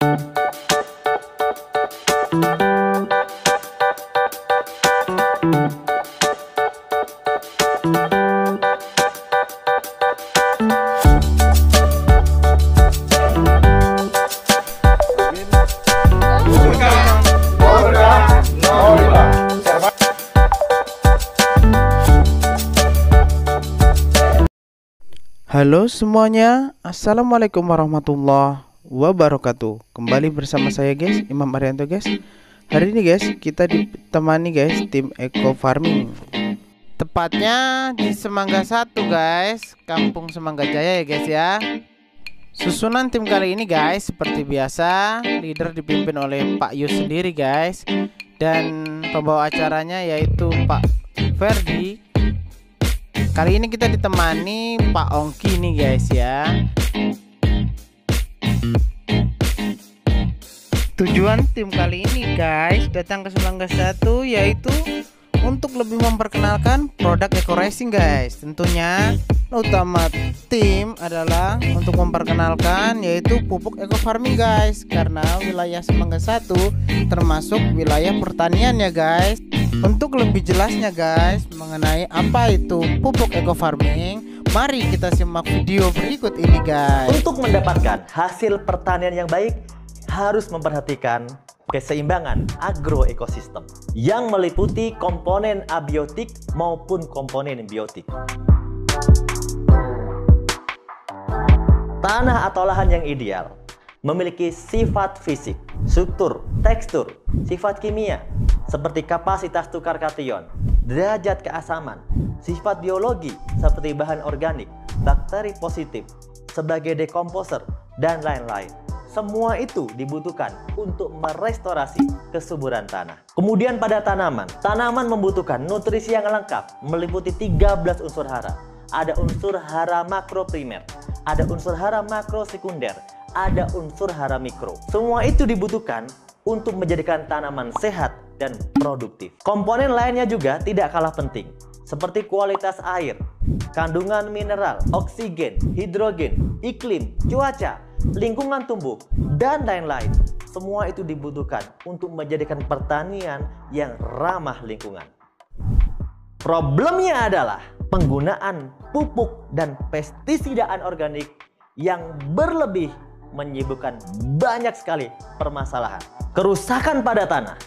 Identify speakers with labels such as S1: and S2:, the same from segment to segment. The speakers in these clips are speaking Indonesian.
S1: Halo semuanya, assalamualaikum warahmatullahi wabarakatuh. Kembali bersama saya guys, Imam Arianto guys. Hari ini guys, kita ditemani guys tim Eco Farming. Tepatnya di Semangga 1 guys, Kampung Semangga Jaya ya guys ya. Susunan tim kali ini guys, seperti biasa, leader dipimpin oleh Pak Yus sendiri guys. Dan pembawa acaranya yaitu Pak Ferdi. Kali ini kita ditemani Pak Ongki nih guys ya. Tujuan tim kali ini guys datang ke Semangga 1 yaitu untuk lebih memperkenalkan produk Eco Racing guys. Tentunya utama tim adalah untuk memperkenalkan yaitu pupuk Eco Farming guys. Karena wilayah Semangga 1 termasuk wilayah pertanian ya guys. Untuk lebih jelasnya guys mengenai apa itu pupuk Eco Farming, mari kita simak video berikut ini guys.
S2: Untuk mendapatkan hasil pertanian yang baik, harus memperhatikan keseimbangan agroekosistem yang meliputi komponen abiotik maupun komponen biotik. Tanah atau lahan yang ideal memiliki sifat fisik, struktur, tekstur, sifat kimia seperti kapasitas tukar kation, derajat keasaman, sifat biologi seperti bahan organik, bakteri positif sebagai dekomposer, dan lain-lain. Semua itu dibutuhkan untuk merestorasi kesuburan tanah. Kemudian pada tanaman, tanaman membutuhkan nutrisi yang lengkap meliputi 13 unsur hara. Ada unsur hara makro primer, ada unsur hara makro sekunder, ada unsur hara mikro. Semua itu dibutuhkan untuk menjadikan tanaman sehat dan produktif. Komponen lainnya juga tidak kalah penting, seperti kualitas air, kandungan mineral, oksigen, hidrogen, iklim, cuaca, lingkungan tumbuh, dan lain-lain. Semua itu dibutuhkan untuk menjadikan pertanian yang ramah lingkungan. Problemnya adalah penggunaan pupuk dan pestisida anorganik yang berlebih menyebabkan banyak sekali permasalahan. Kerusakan pada tanah,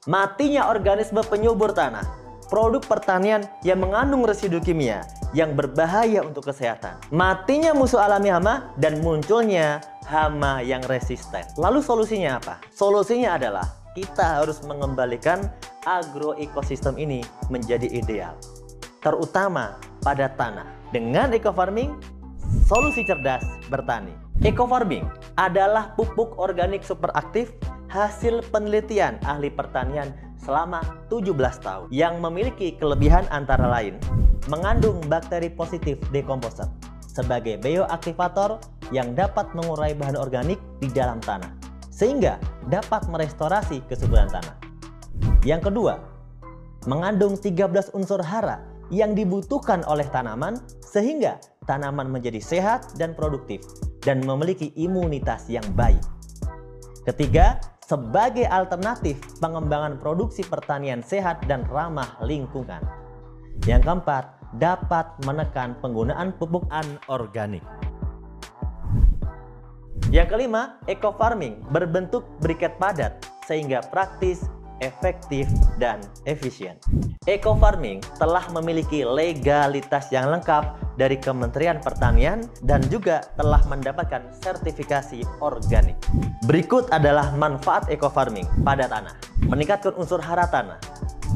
S2: matinya organisme penyubur tanah, produk pertanian yang mengandung residu kimia yang berbahaya untuk kesehatan, matinya musuh alami hama, dan munculnya hama yang resisten. Lalu solusinya apa? Solusinya adalah kita harus mengembalikan agroekosistem ini menjadi ideal, terutama pada tanah. Dengan Eco Farming, solusi cerdas bertani. Eco Farming adalah pupuk organik super aktif hasil penelitian ahli pertanian selama 17 tahun yang memiliki kelebihan antara lain mengandung bakteri positif dekomposer sebagai bioaktivator yang dapat mengurai bahan organik di dalam tanah sehingga dapat merestorasi kesuburan tanah. Yang kedua, mengandung 13 unsur hara yang dibutuhkan oleh tanaman sehingga tanaman menjadi sehat dan produktif dan memiliki imunitas yang baik. Ketiga, sebagai alternatif pengembangan produksi pertanian sehat dan ramah lingkungan. Yang keempat, dapat menekan penggunaan pupuk anorganik. Yang kelima, Eco Farming berbentuk briket padat sehingga praktis, efektif, dan efisien. Eco Farming telah memiliki legalitas yang lengkap dari Kementerian Pertanian dan juga telah mendapatkan sertifikasi organik. Berikut adalah manfaat Eco Farming pada tanah: meningkatkan unsur hara tanah,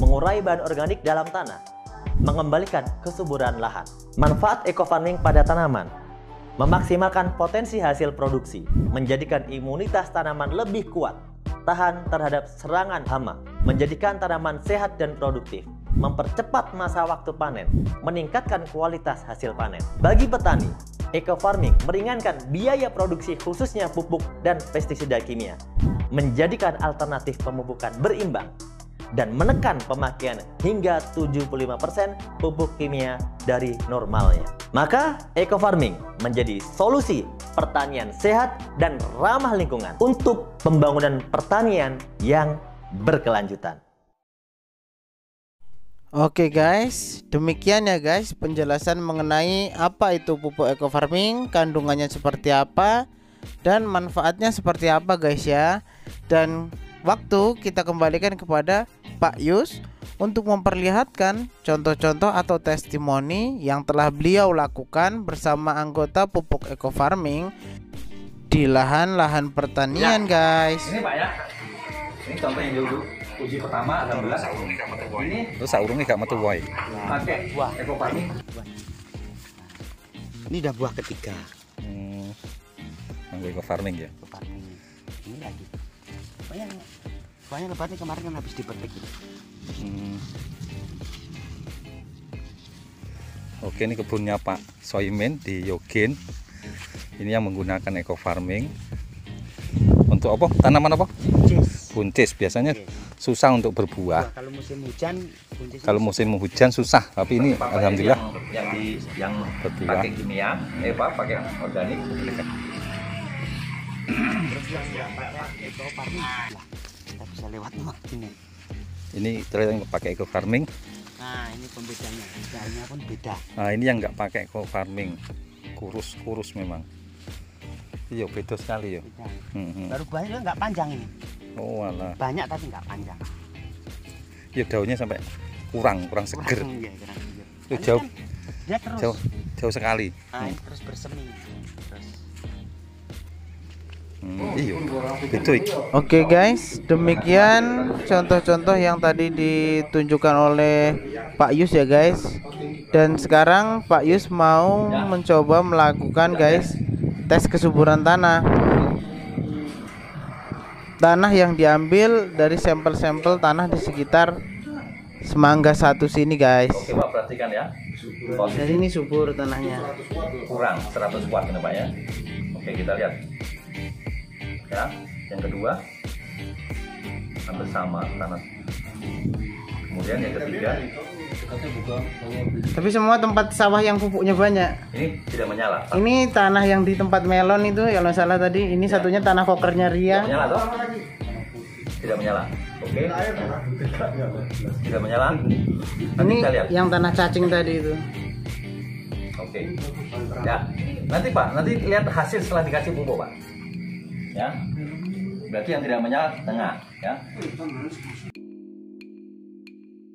S2: mengurai bahan organik dalam tanah, mengembalikan kesuburan lahan. Manfaat Eco Farming pada tanaman: memaksimalkan potensi hasil produksi, menjadikan imunitas tanaman lebih kuat, tahan terhadap serangan hama, menjadikan tanaman sehat dan produktif, mempercepat masa waktu panen, meningkatkan kualitas hasil panen. Bagi petani, Eco Farming meringankan biaya produksi khususnya pupuk dan pestisida kimia, menjadikan alternatif pemupukan berimbang, dan menekan pemakaian hingga 75% pupuk kimia dari normalnya. Maka Eco Farming menjadi solusi pertanian sehat dan ramah lingkungan untuk pembangunan pertanian yang berkelanjutan.
S1: Oke guys, demikian ya guys penjelasan mengenai apa itu pupuk eco farming, kandungannya seperti apa, dan manfaatnya seperti apa guys ya. Dan waktu kita kembalikan kepada Pak Yus untuk memperlihatkan contoh-contoh atau testimoni yang telah beliau lakukan bersama anggota pupuk eco farming di lahan-lahan pertanian guys.
S3: Ini Pak ya, ini contoh yang dulu uji pertama alhamdulillah. Ini
S4: Terus saurungnya gak metu wae.
S3: pakai buah eco farming.
S5: Ini udah buah ketiga.
S4: Nganggo eco farming ya.
S5: Eco farming. Ini lagi. Soalnya lebatnya kemarin kan habis dipetik.
S4: Oke, ini kebunnya Pak Soimin di Yogen. Ini yang menggunakan eco farming. Untuk apa? Tanaman apa? Buncis. Biasanya susah untuk berbuah.
S5: Kalau musim hujan,
S4: Kalau musim hujan susah, tapi ini alhamdulillah
S3: yang
S4: berbuah.
S3: pakai kimia, pakai organik.
S5: terus yang nggak pakai eco farming, lah kita bisa lewat mak ini.
S4: Ini ternyata yang pakai eco farming.
S5: Nah ini pembedanya, harganya pun beda.
S4: Nah, ini yang nggak pakai eco farming. Kurus memang. Iya, beda sekali ya.
S5: Beda. Baru buahnya nggak panjang ini.
S4: Oh, alah.
S5: Banyak tapi nggak panjang.
S4: Ya daunnya sampai kurang seger.
S5: Kurang, ya, kurang seger.
S4: Itu
S5: Ini
S4: jauh.
S5: kan dia terus.
S4: Jauh sekali.
S5: Nah, ini terus bersemi. Terus.
S4: Iya, itu.
S1: Oke guys, demikian contoh-contoh yang tadi ditunjukkan oleh Pak Yus ya guys. Dan sekarang Pak Yus mau mencoba melakukan guys tes kesuburan tanah. Tanah yang diambil dari sampel-sampel tanah di sekitar Semangga 1 sini guys.
S3: Oke Pak, perhatikan ya.
S1: Jadi ini subur tanahnya.
S3: Kurang 100 watt ini Pak ya. Oke, kita lihat. Ya, yang kedua hampir sama tanah. Kemudian yang ketiga,
S1: Tapi semua tempat sawah yang pupuknya banyak.
S3: ini tidak menyala.
S1: Ini tanah yang di tempat melon itu ya kalau salah tadi. Ini satunya tanah kokernya
S3: Tidak
S1: Ria.
S3: menyala toh? Tidak menyala. Oke. Tidak menyala. Nanti
S1: Ini
S3: kita lihat.
S1: yang tanah cacing tadi itu.
S3: Oke. Ya. Nanti Pak, nanti lihat hasil setelah dikasih pupuk Pak. Ya. Berarti yang tidak menyala tengah, ya.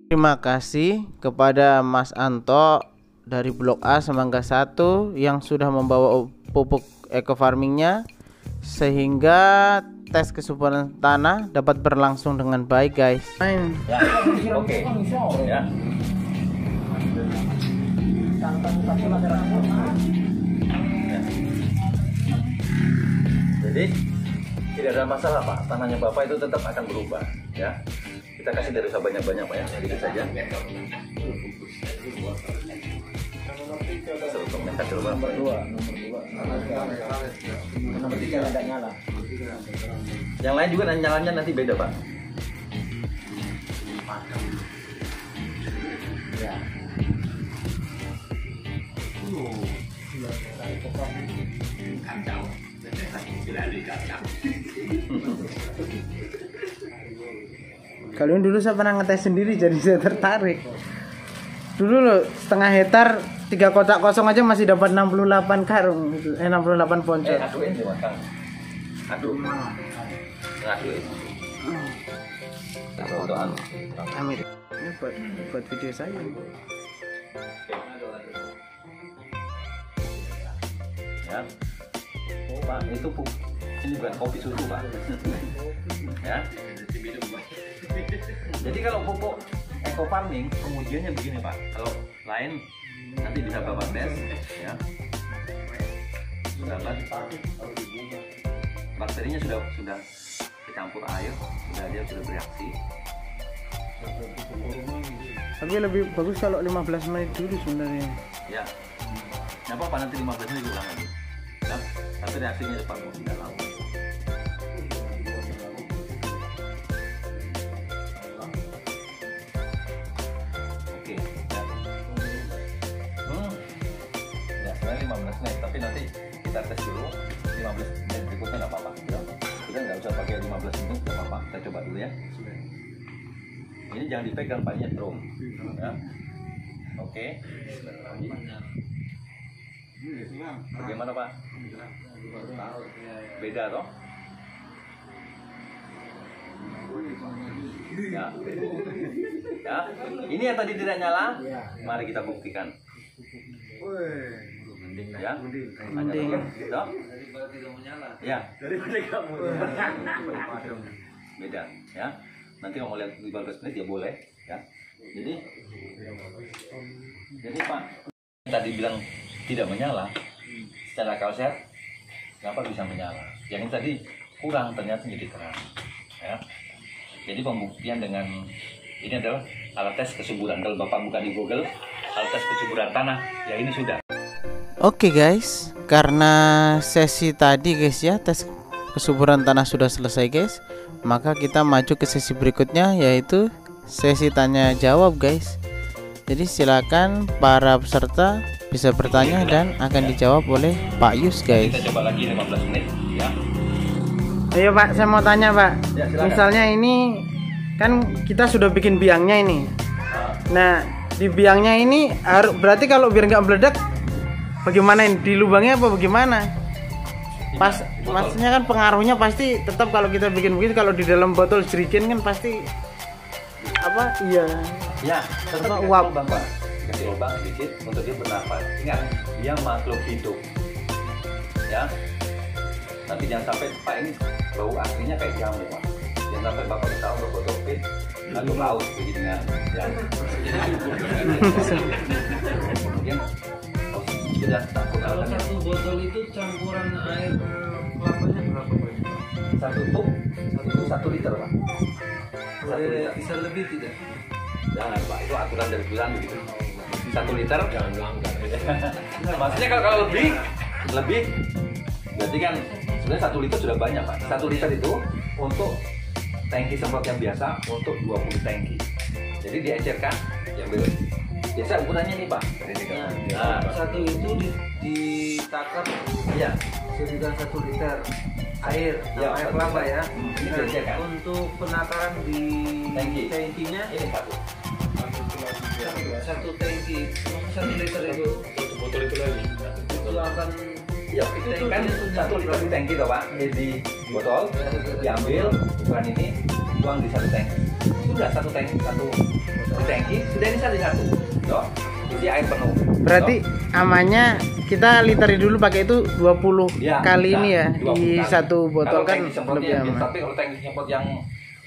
S1: Terima kasih kepada Mas Anto dari Blok A Semangga 1 yang sudah membawa pupuk eco farmingnya sehingga tes kesuburan tanah dapat berlangsung dengan baik guys.
S3: Ya. Oke. Ya. Jadi tidak ada masalah Pak, tanahnya Bapak itu tetap akan berubah, ya. Kita kasih dari usah banyak-banyak Pak ya, sedikit saja. Yang lain juga nyalanya nanti beda Pak. Ya.
S1: Kalian dulu saya pernah ngetes sendiri jadi saya tertarik. Dulu loh setengah hektar 3 kotak kosong aja masih dapat 68 karung gitu. 68 poncot.
S3: Aduin sih Mas Kang. Aduh. Ngaduin. Taruh doang.
S1: Amin. Ini buat video saya.
S3: Ya. Oh Pak, itu ini bukan kopi susu Pak. Ya. Jadi kalau pupuk eco farming pengujiannya begini Pak. Kalau lain nanti bisa Bapak tes ya. Dapat bakterinya sudah dicampur air, dia sudah bereaksi.
S1: Tapi lebih bagus kalau 15 menit dulu sebenarnya.
S3: Ya. Nggak apa-apa nanti 15 menit ulang lagi. Ya. Tapi reaksinya cepat kok, tidak lama. Oke. Ya. Ya, sebenarnya 15 menit, tapi nanti kita tes dulu. 15 menit berikutnya nggak apa-apa ya. Kita nggak usah pakai 15 menit nggak apa-apa. Kita coba dulu ya. Ini jangan dipegang, Pak, nyetrum ya. Oke. Bagaimana, Pak? Beda toh? Ya. Ya. Ini yang tadi tidak nyala. Mari kita buktikan. Ya.
S1: Mending.
S3: Toh? Ya. Beda ya. Nanti kalau mau lihat 15 menit ya boleh ya. Jadi Pak tadi bilang tidak menyala, secara akal sehat kenapa bisa menyala? Yang tadi kurang, ternyata jadi terang ya. Jadi pembuktian dengan ini adalah alat tes kesuburan. Kalau Bapak buka di Google alat tes kesuburan tanah, ya ini sudah.
S1: Oke guys, karena sesi tadi guys ya, tes kesuburan tanah sudah selesai guys, maka kita maju ke sesi berikutnya, yaitu sesi tanya jawab guys. Jadi silakan para peserta bisa bertanya dan akan dijawab oleh Pak Yus guys.
S3: Kita coba lagi 15 menit ya.
S1: Ayo Pak, saya mau tanya Pak.
S3: Ya, silakan.
S1: Misalnya ini kan kita sudah bikin biangnya ini. Nah, di biangnya ini harus berarti kalau biar nggak meledak bagaimana ini? Di lubangnya apa bagaimana? Pas maksudnya kan pengaruhnya pasti tetap kalau kita bikin begitu, kalau di dalam botol jerigen kan pasti apa? Iya.
S3: Ya, tetap
S1: Apa,
S3: kasih
S1: uap.
S3: lubang, Pak. Kasih lubang sedikit untuk dia bernafas. Ingat, dia makhluk hidup. Ya. Nanti jangan sampai Pak ini bau aslinya kayak jamu, Pak. Jangan sampai Bapak tahu botol pit atau laut begitu kan. Ya. Kemudian sudah takut
S6: Kalau
S3: alasannya.
S6: satu botol itu campuran air kelapanya berapa banyak?
S3: Satu tuh itu 1 liter, Pak. 1 liter.
S6: Bisa lebih tidak?
S3: Jangan, Pak, itu aturan dari bulan begitu. 1 liter. Jangan melanggar. Maksudnya kalau lebih berarti kan sebenarnya 1 liter sudah banyak, Pak. 1 liter itu untuk tangki semprot yang biasa untuk 20 tangki. Jadi diecerkan, diambil. Biasa ukurannya nih, Pak. Nah,
S6: Satu itu ditakar
S3: iya.
S6: jadikan 1 liter air,
S3: Ya,
S6: air
S3: 1
S6: kelapa
S3: liter.
S6: ya.
S3: Ini diecerkan.
S6: Untuk penakaran di
S3: Tangki.
S6: tangkinya
S3: Ini satu.
S6: satu tangki 1 liter itu
S3: Botol itu lagi.
S6: itu akan
S3: Iya, itu kan 1 liter di tangki toh, Pak. Di botol, diambil ukuran ini, tuang di 1 tangki. Sudah 1 tangki, 1 tangki, sudah ini satu. Toh, isi air penuh.
S1: Berarti amannya kita literi dulu pakai itu 20
S3: Ya,
S1: kali
S3: bisa.
S1: ini ya
S3: 20
S1: di
S3: kali.
S1: satu botol
S3: Kalau
S1: kan
S3: tangki semprotnya
S1: lebih
S3: yang
S1: aman.
S3: biasa, tapi kalau tangki semprot yang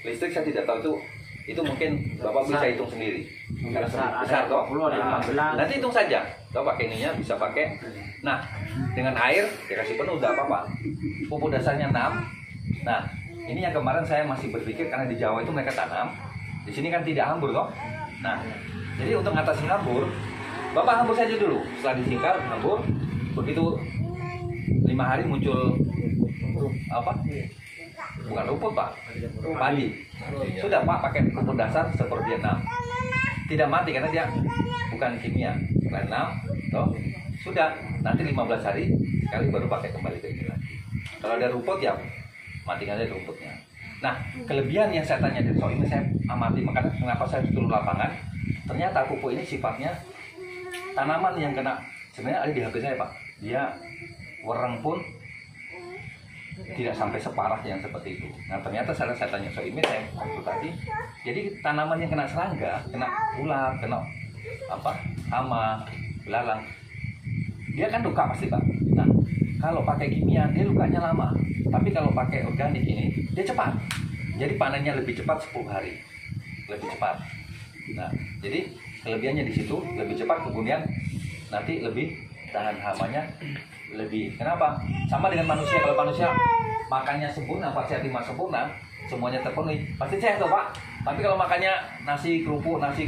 S3: listrik saya tidak tahu itu mungkin Bapak bisa hitung sendiri. Karena besar toh. Nah, nanti hitung saja. Toh pakai ininya bisa pakai. Nah, dengan air dikasih penuh udah apa-apa. Pupuk dasarnya 6. Nah, ini yang kemarin saya masih berpikir karena di Jawa itu mereka tanam. Di sini kan tidak hambur toh. Nah, jadi untuk ngatasin hambur, Bapak hambur saja dulu. Setelah disingkal hambur, begitu 5 hari muncul apa? Bukan rumput, Pak. Padi. Sudah, Pak, pakai pupuk dasar seperti 6. Tidak mati karena dia bukan kimia. Setelah 6, toh, sudah. Nanti 15 hari sekali baru pakai kembali ke ini lagi. Kalau ada rumput ya matikan aja rumputnya. Nah, kelebihan yang saya tanya dari soal ini saya amati, makanya kenapa saya turun lapangan. Ternyata pupuk ini sifatnya tanaman yang kena, sebenarnya ada di HP saya, Pak. Dia wereng pun tidak sampai separah yang seperti itu. Nah, ternyata saya tanya soal ini, saya konsultasi. Jadi tanaman yang kena serangga, kena ular, kena apa, hama, belalang, dia kan luka pasti, Pak. Nah, kalau pakai kimia dia lukanya lama. Tapi kalau pakai organik ini dia cepat. Jadi panennya lebih cepat 10 hari. Lebih cepat. Nah, jadi kelebihannya di situ, lebih cepat, kemudian nanti lebih tahan hamanya lebih. Kenapa? Sama dengan manusia. Kalau manusia makannya sempurna, Pak, sehat 5 sempurna, semuanya terpenuhi, pasti sehat tuh, Pak. Tapi kalau makannya nasi kerupuk 1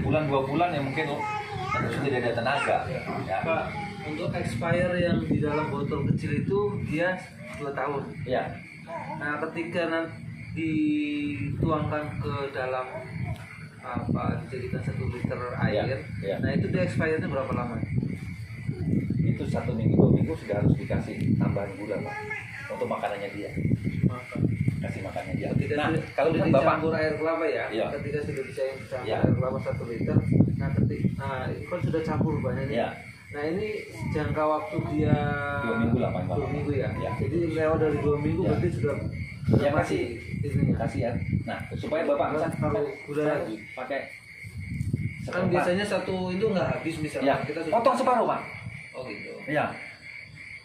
S3: bulan 2 bulan ya mungkin tidak ada tenaga. Ya.
S6: Pak, untuk expire yang di dalam botol kecil itu dia 2 tahun.
S3: Ya.
S6: Nah, ketika nanti dituangkan ke dalam apa dijadikan 1 liter air,
S3: Ya.
S6: nah itu dia expire-nya berapa lama?
S3: Itu 1 minggu 2 minggu minggu sudah harus dikasih tambahan gula Pak untuk makanannya dia. Kasih makannya dia. Nah, kalau misalnya Bapak
S6: campur air kelapa ya,
S3: Iya.
S6: ketika sudah dicampur
S3: Iya.
S6: air kelapa 1 liter, nah itu kan sudah campur banyak.
S3: Iya.
S6: Nah ini jangka waktu dia
S3: 2 minggu lah paling
S6: 2
S3: lama.
S6: minggu ya.
S3: Iya.
S6: Jadi lewat dari 2 minggu
S3: Iya.
S6: berarti sudah
S3: Ya
S6: mati itunya.
S3: kasih ya. Nah, supaya Bapak bisa
S6: Taruh gula lagi.
S3: pakai
S6: Kan biasanya satu itu nggak habis misalnya
S3: ya,
S6: kita sudah
S3: potong separuh Pak.
S6: Oh gitu.
S3: Iya.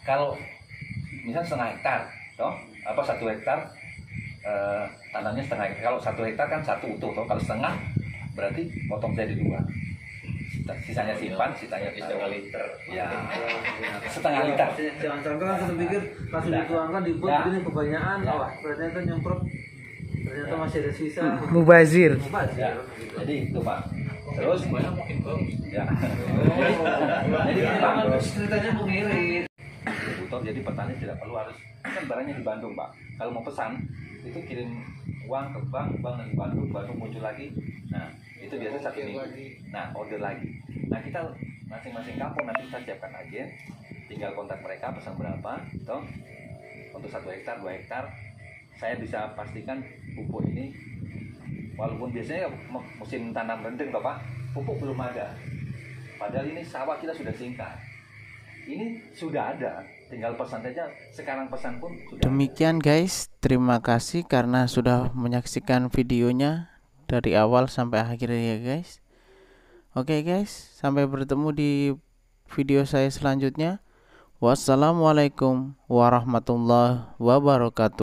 S3: Kalau misal setengah hektar, toh apa 1 hektar tanamnya setengah hektar. Kalau 1 hektar kan 1 utuh, toh kalau setengah berarti potong jadi 2. Sisanya simpan, sisanya setengah liter. Ya, setengah liter.
S6: Jangan sampai kan kita pikir pas sudah dituangkan di pot
S3: Ya.
S6: ini kebanyakan,
S3: Ya.
S6: wah ternyata nyemprot ternyata masih ada sisa.
S1: Mubazir.
S6: Mubazir.
S3: Ya. Jadi itu Pak. Terus makin bagus. Ya. Jadi ini Pak.
S6: Ceritanya mengirit.
S3: Distributor, jadi petani tidak perlu harus kan barangnya di Bandung Pak. Kalau mau pesan itu kirim uang ke bank dari Bandung muncul lagi. Nah itu biasa 1 minggu. Nah order lagi. Nah kita masing-masing kampung nanti kita siapkan agen, tinggal kontak mereka pesan berapa, toh untuk 1 hektar 2 hektar. Saya bisa pastikan pupuk ini walaupun biasanya musim tanam rendeng toh Pak, pupuk belum ada. Padahal ini sawah kita sudah singkat. Ini sudah ada, tinggal pesan saja. Sekarang pesan pun sudah.
S1: Demikian guys, terima kasih karena sudah menyaksikan videonya dari awal sampai akhir ya guys. Oke guys, sampai bertemu di video saya selanjutnya. Wassalamualaikum warahmatullahi wabarakatuh.